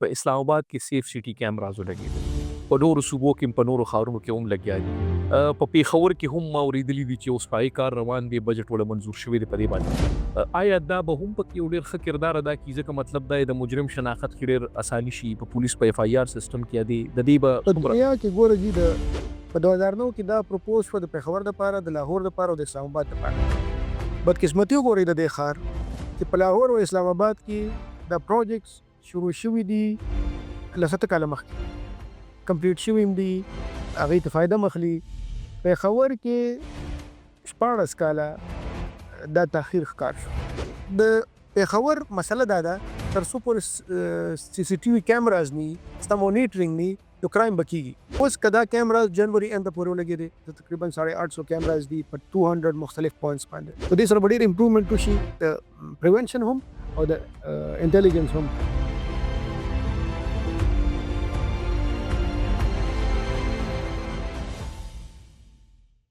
په اسلام آباد کې سیف سټي کیمراز ولګېدل، په نورو صوبو کې په نورو ښارونو کې هم لګیا دي. په پېښور کې هم ما اورېدلي دي چې اوس پای کار روان دی، بجټ ورله منظور شوی دی په دې باندې. آیا دا به هم پکې یو ډېر ښه کردار ادا کړي؟ ځکه مطلب دا د مجرم شناخت کې ډېر اساني شي په پولیس په اف آی آر سیستم کې د دې به په دنیا کې ګوره جي په 2009 کې دا پروپوز شو د پېښور دپاره، د لاهور دپاره او د اسلام آباد دپاره. بدقسمتي وګورئ د دې ښار چې په لاهور او اسلام آباد کې دا پروجیکټس شروع شوي دي له 7 کاله مخکې، کمپلیټ شوي هم دي، هغوی ته فایده مخلي. پېښور کې 14 کاله دا تاخیر ښکار شو. د پېښور مسله دا ده تر څو پورې سی سی ټي وي کیمراز نی، ستا مونیټرنګ نی، نو کرایم به کېږي. اوس که دا کیمراز جنوري اند پورې ولګېدې، تقریبا 850 کیمراز دي په 200 مختلف پوینټس باندې. په دې سره به ډېر امپروومنټ وشي، د پریونشن هم او د انټیلیجنس هم.